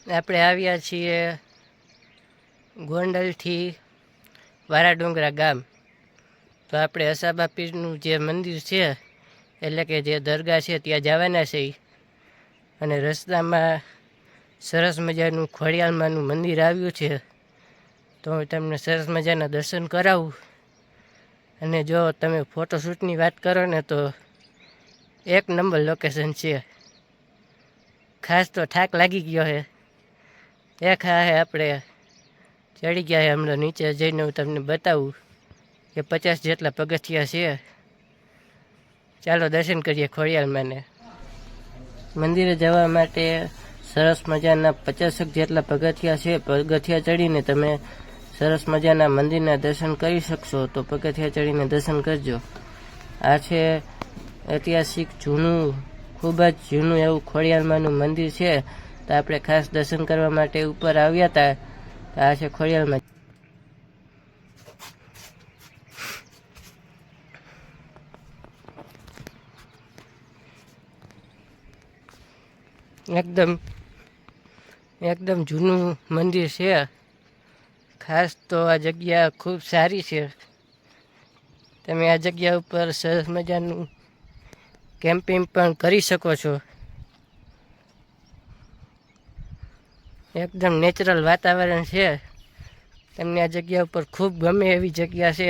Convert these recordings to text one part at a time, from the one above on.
આપણે આવ્યા છીએ ગોંડલથી વારાડુંગરા ગામ. તો આપણે અસાબા પીરનું જે મંદિર છે એટલે કે જે દરગાહ છે ત્યાં જવાના છે. અને રસ્તામાં સરસ મજાનું ખોડિયાલમાંનું મંદિર આવ્યું છે, તો હું તમને સરસ મજાના દર્શન કરાવું. અને જો તમે ફોટોશૂટની વાત કરો ને તો એક નંબર લોકેશન છે. ખાસ તો થાક લાગી ગયો છે, એક હા આપણે ચડી ગયા છે. હમણાં નીચે જઈને હું તમને બતાવું કે 50 જેટલા પગથિયા છે. ચાલો દર્શન કરીએ ખોડિયાલમાંને. મંદિરે જવા માટે સરસ મજાના 50 જેટલા પગથિયા છે. પગથિયા ચડીને તમે સરસ મજાના મંદિરના દર્શન કરી શકશો. તો પગથિયા ચડીને દર્શન કરજો. આ છે ઐતિહાસિક જૂનું, ખૂબ જ જૂનું એવું ખોડિયાલમાંનું મંદિર છે. તો આપણે ખાસ દર્શન કરવા માટે ઉપર આવ્યા હતા. તો આ છે ખોડિયાલમાં. એકદમ જૂનું મંદિર છે. ખાસ તો આ જગ્યા ખૂબ સારી છે. તમે આ જગ્યા ઉપર સરસ મજાનું કેમ્પિંગ પણ કરી શકો છો. એકદમ નેચરલ વાતાવરણ છે. તમને આ જગ્યા ઉપર ખૂબ ગમે એવી જગ્યા છે.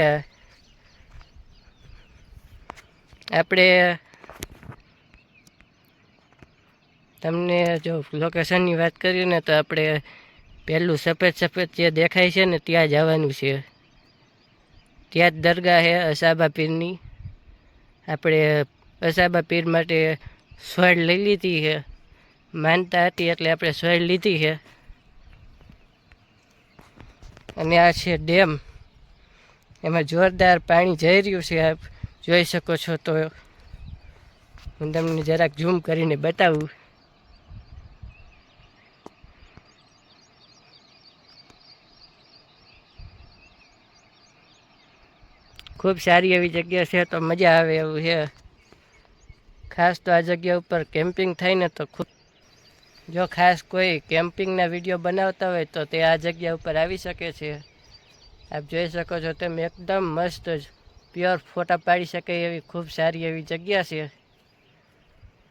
આપણે તમને જો લોકેશનની વાત કરીએ ને તો આપણે પહેલું સફેદ જે દેખાય છે ને ત્યાં જવાનું છે. ત્યાં જ દરગાહ છે અસાબા પીરની. આપણે અસાબા પીર માટે સોળ લઈ લીધી છે. માનતા હતી એટલે આપણે સોળ લીધી છે. અને આ છે ડેમ. એમાં જોરદાર પાણી જઈ રહ્યું છે. આપ જોઈ શકો છો. તો હું તમને જરાક ઝૂમ કરીને બતાવું. ખૂબ સારી એવી જગ્યા છે, તો મજા આવે એવું છે. ખાસ તો આ જગ્યા ઉપર કેમ્પિંગ થાય ને તો ખૂબ, જો ખાસ કોઈ કેમ્પિંગના વિડીયો બનાવતા હોય તો તે આ જગ્યા ઉપર આવી શકે છે. આપ જોઈ શકો છો તેમ એકદમ મસ્ત જ પ્યોર ફોટા પાડી શકે એવી ખૂબ સારી એવી જગ્યા છે.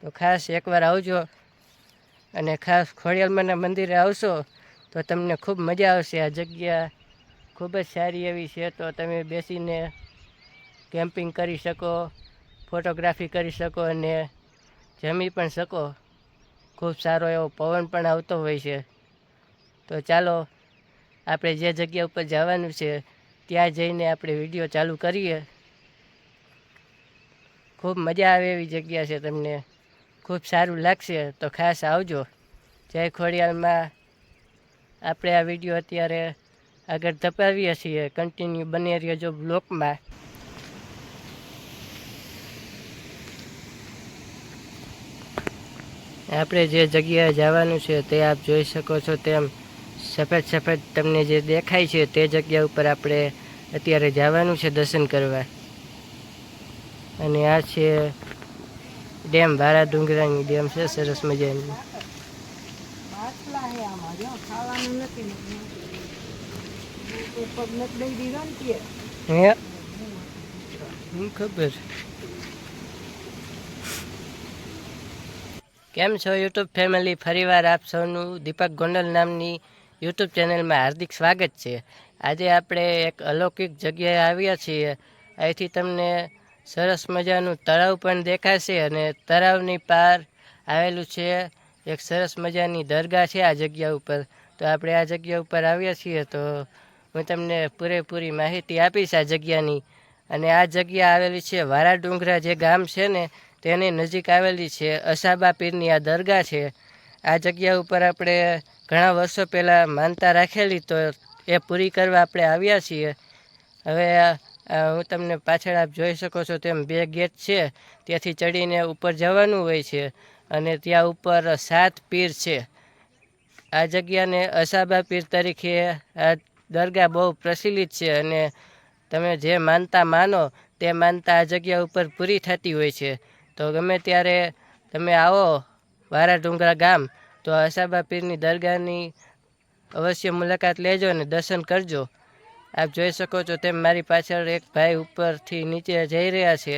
તો ખાસ એકવાર આવજો. અને ખાસ ખોડિયાલમાંના મંદિરે આવશો તો તમને ખૂબ મજા આવશે. આ જગ્યા ખૂબ જ સારી એવી છે. તો તમે બેસીને કેમ્પિંગ કરી શકો, ફોટોગ્રાફી કરી શકો અને જમી પણ શકો. ખૂબ સારો એવો પવન પણ આવતો હોય છે. તો ચાલો આપણે જે જગ્યા ઉપર જવાનું છે ત્યાં જઈને આપણે વિડીયો ચાલુ કરીએ. ખૂબ મજા આવે એવી જગ્યા છે. તમને ખૂબ સારું લાગશે. તો ખાસ આવજો. જય ખોડિયાલમાં. આપણે આ વિડીયો અત્યારે આગળ ધપાવીએ છીએ. કન્ટિન્યુ બની રહેજો બ્લોકમાં. આપણે જે જગ્યાએ જવાનું છે તે આપ જોઈ શકો છો તેમ સફેદ તમને જે દેખાય છે તે જગ્યા ઉપર આપણે અત્યારે જવાનું છે દર્શન કરવા. અને આ છે ડેમ, વારાડુંગરાની ડેમ છે સરસ મજાની. હે ખબર. કેમ છો યુટ્યુબ ફેમિલી? ફરીવાર આપ સૌનું દીપક ગોંડલ નામની યુટ્યુબ ચેનલમાં હાર્દિક સ્વાગત છે. આજે આપણે એક અલૌકિક જગ્યાએ આવ્યા છીએ. અહીંથી તમને સરસ મજાનું તળાવ પણ દેખાશે અને તળાવની પાર આવેલું છે એક સરસ મજાની દરગાહ છે આ જગ્યા ઉપર. તો આપણે આ જગ્યા ઉપર આવ્યા છીએ તો હું તમને પૂરેપૂરી માહિતી આપીશ આ જગ્યાની. અને આ જગ્યા આવેલી છે વારાડુંગરા જે ગામ છે ને તેની નજીક આવેલી છે. અસાબા પીરની આ દરગાહ છે. આ જગ્યા ઉપર આપણે ઘણા વર્ષો પહેલાં માનતા રાખેલી, તો એ પૂરી કરવા આપણે આવ્યા છીએ. હવે હું તમને પાછળ આપ જોઈ શકો છો તેમ 2 ગેટ છે. ત્યાંથી ચડીને ઉપર જવાનું હોય છે. અને ત્યાં ઉપર 7 પીર છે. આ જગ્યાને અસાબા પીર તરીકે આ દરગાહ બહુ પ્રચલિત છે. અને તમે જે માનતા માનો તે માનતા આ જગ્યા ઉપર પૂરી થતી હોય છે. તો ગમે ત્યારે તમે આવો વારાડુંગરા ગામ તો અસાબા પીરની દરગાહની અવશ્ય મુલાકાત લેજો અને દર્શન કરજો. આપ જોઈ શકો છો તેમ મારી પાછળ એક ભાઈ ઉપરથી નીચે જઈ રહ્યા છે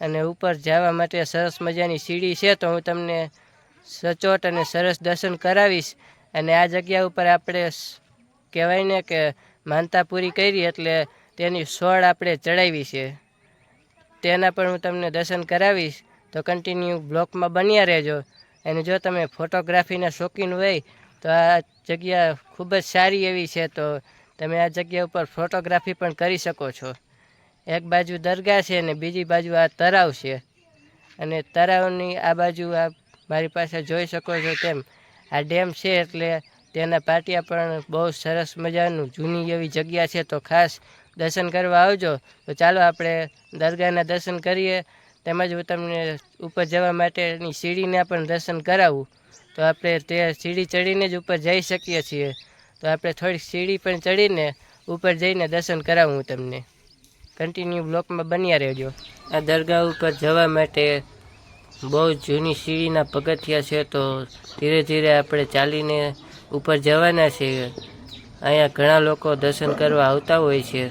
અને ઉપર જવા માટે સરસ મજાની સીડી છે. તો હું તમને સચોટ અને સરસ દર્શન કરાવીશ. અને આ જગ્યા ઉપર આપણે કહેવાય ને કે માનતા પૂરી કરી એટલે તેની સોળ આપણે ચડાવી છે, તેના પણ હું તમને દર્શન કરાવીશ. તો કન્ટિન્યુ બ્લોકમાં બન્યા રહેજો. અને જો તમે ફોટોગ્રાફીના શોખીન હોય તો આ જગ્યા ખૂબ જ સારી એવી છે. તો તમે આ જગ્યા ઉપર ફોટોગ્રાફી પણ કરી શકો છો. એક બાજુ દરગાહ છે અને બીજી બાજુ આ તળાવ છે. અને તળાવની આ બાજુ આ મારી પાસે જોઈ શકો છો તેમ આ ડેમ છે, એટલે તેના પાટિયા પણ બહુ સરસ મજાનું જૂની એવી જગ્યા છે. તો ખાસ દર્શન કરવા આવજો. તો ચાલો આપણે દરગાહના દર્શન કરીએ, તેમજ હું તમને ઉપર જવા માટેની સીડીના પણ દર્શન કરાવું. તો આપણે તે સીડી ચડીને જ ઉપર જઈ શકીએ છીએ. તો આપણે થોડીક સીડી પણ ચડીને ઉપર જઈને દર્શન કરાવું તમને. કન્ટિન્યુ બ્લોકમાં બન્યા રહેજો. આ દરગાહ ઉપર જવા માટે બહુ જૂની સીડીના પગથિયા છે. તો ધીરે ધીરે આપણે ચાલીને ઉપર જવાના છીએ. અહીંયા ઘણા લોકો દર્શન કરવા આવતા હોય છે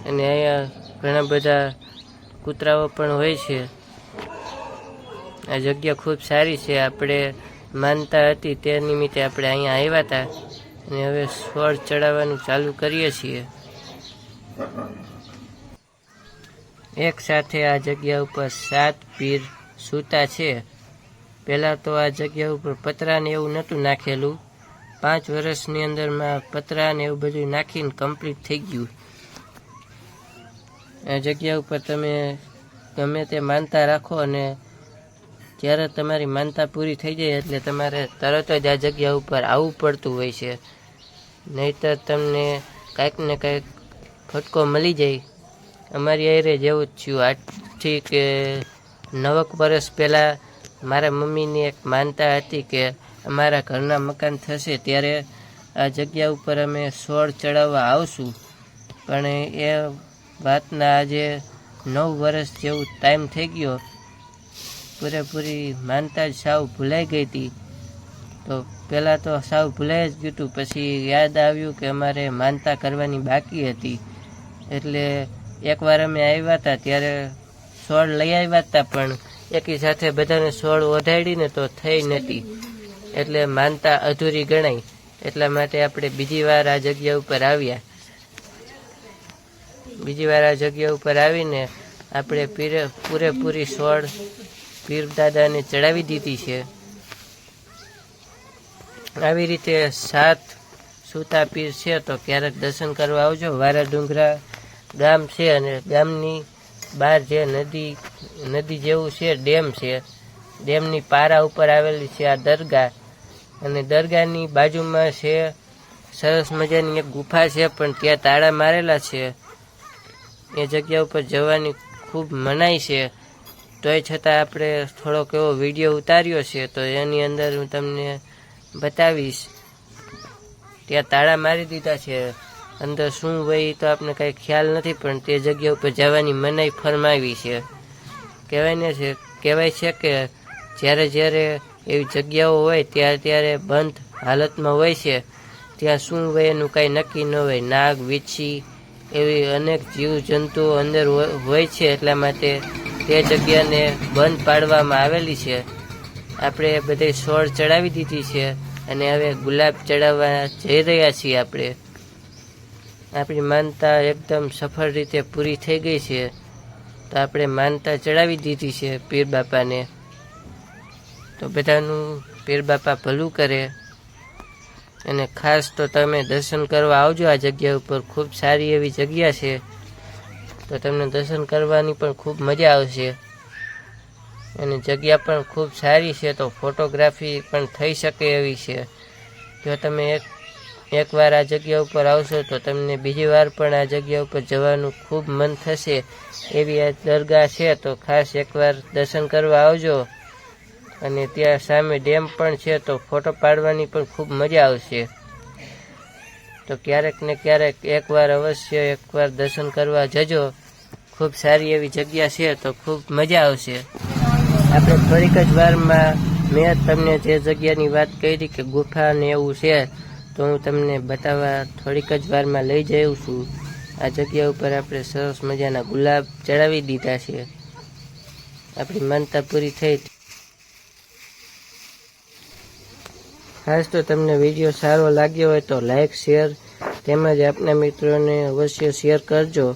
અને અહીંયા ઘણા બધા કૂતરાઓ પણ હોય છે. આ જગ્યા ખૂબ સારી છે. આપણે માનતા હતી તે નિમિત્તે આપણે અહીંયા આવ્યા હતા અને હવે સોળ ચડાવવાનું ચાલુ કરીએ છીએ. એક સાથે આ જગ્યા ઉપર 7 પીર સૂતા છે. પહેલાં તો આ જગ્યા ઉપર પતરાને એવું નહોતું નાખેલું. 5 વર્ષની અંદરમાં પતરાને એવું બધું નાખીને કમ્પ્લીટ થઈ ગયું. આ જગ્યા ઉપર તમે ગમે તે માનતા રાખો અને જ્યારે તમારી માનતા પૂરી થઈ જાય એટલે તમારે તરત જ આ જગ્યા ઉપર આવવું પડતું હોય છે, નહીંતર તમને કાંઈક ને કાંઈક ફટકો મળી જાય. અમારી આયરે જેવું જ થયું. આજથી કે 9 વર્ષ પહેલાં મારા મમ્મીની એક માનતા હતી કે અમારા ઘરના મકાન થશે ત્યારે આ જગ્યા ઉપર અમે સોળ ચડાવવા આવશું. પણ એ વાતના આજે 9 વર્ષ જેવું ટાઈમ થઈ ગયો. પૂરેપૂરી માનતા જ સાવ ભૂલાઈ ગઈ હતી. તો પહેલાં તો સાવ ભૂલાઈ જ ગયું હતું. પછી યાદ આવ્યું કે અમારે માનતા કરવાની બાકી હતી. એટલે એકવાર અમે આવ્યા હતા ત્યારે સોળ લઈ આવ્યા હતા, પણ એકી સાથે બધાને સોળ ઓઢાડીને તો થઈ નહોતી, એટલે માનતા અધૂરી ગણાય. એટલા માટે આપણે બીજી વાર આ જગ્યા ઉપર આવ્યા. બીજી વાર આ જગ્યા ઉપર આવીને આપણે પૂરેપૂરી સોળ પીર દાદાને ચડાવી દીધી છે. આવી રીતે 7 સૂતા પીર છે. તો ક્યારેક દર્શન કરવા આવજો. વારા ડુંગરા ગામ છે અને ગામની બહાર જે નદી જેવું છે, ડેમ છે. ડેમની પારા ઉપર આવેલી છે આ દરગાહ. અને દરગાહની બાજુમાં છે સરસ મજાની એક ગુફા છે, પણ ત્યાં તાળા મારેલા છે. એ જગ્યા ઉપર જવાની ખૂબ મનાઈ છે. તોય છતાં આપણે થોડોક એવો વિડીયો ઉતાર્યો છે, તો એની અંદર હું તમને બતાવીશ. ત્યાં તાળા મારી દીધા છે. અંદર શું હોય તો આપણે કાંઈ ખ્યાલ નથી, પણ તે જગ્યા ઉપર જવાની મનાઈ ફરમાવી છે. કહેવાય છે કે જ્યારે એવી જગ્યાઓ હોય ત્યારે બંધ હાલતમાં હોય છે. ત્યાં શું હોય એનું કાંઈ નક્કી ન હોય. નાગ, વીછી એવી અનેક જીવજંતુઓ અંદર હોય છે. એટલા માટે તે જગ્યાને બંધ પાડવામાં આવેલી છે. આપણે બધે સોળ ચડાવી દીધી છે અને હવે ગુલાબ ચડાવવા જઈ રહ્યા છીએ. આપણી માનતા એકદમ સફળ રીતે પૂરી થઈ ગઈ છે. તો આપણે માનતા ચડાવી દીધી છે પીર બાપાને. તો બધાનું પીર બાપા ભલું કરે. અને ખાસ તો તમે દર્શન કરવા આવજો આ જગ્યા ઉપર. ખૂબ સારી એવી જગ્યા છે. તો તમને દર્શન કરવાની પણ ખૂબ મજા આવશે. અને જગ્યા પણ ખૂબ સારી છે. તો ફોટોગ્રાફી પણ થઈ શકે એવી છે. જો તમે એકવાર આ જગ્યા ઉપર આવશો તો તમને બીજી વાર પણ આ જગ્યા ઉપર જવાનું ખૂબ મન થશે એવી આ દરગાહ છે. તો ખાસ એકવાર દર્શન કરવા આવજો. અને ત્યાં સામે ડેમ પણ છે, તો ફોટો પાડવાની પણ ખૂબ મજા આવશે. તો ક્યારેક ને ક્યારેક એકવાર દર્શન કરવા જજો. ખૂબ સારી એવી જગ્યા છે. તો ખૂબ મજા આવશે. આપણે થોડીક જ વારમાં મેં તમને જે જગ્યાની વાત કરી કે ગુફા ને એવું છે, તો હું તમને બતાવવા થોડીક જ વારમાં લઈ જાઉં છું. આ જગ્યા ઉપર આપણે સરસ મજાના ગુલાબ ચડાવી દીધા છે. આપણી માનતા પૂરી થઈ. ખાસ તો તમને વિડીયો સારો લાગ્યો હોય તો લાઈક, શેર તેમજ આપના મિત્રોને અવશ્ય શેર કરજો.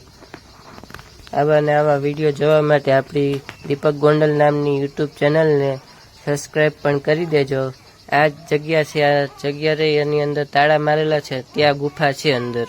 આવા ને આવા વિડીયો જોવા માટે આપણી દીપક ગોંડલ નામની યુટ્યુબ ચેનલને સબસ્ક્રાઈબ પણ કરી દેજો. આ જગ્યા છે, આ જગ્યા રહી એની અંદર તાળા મારેલા છે, ત્યાં ગુફા છે અંદર.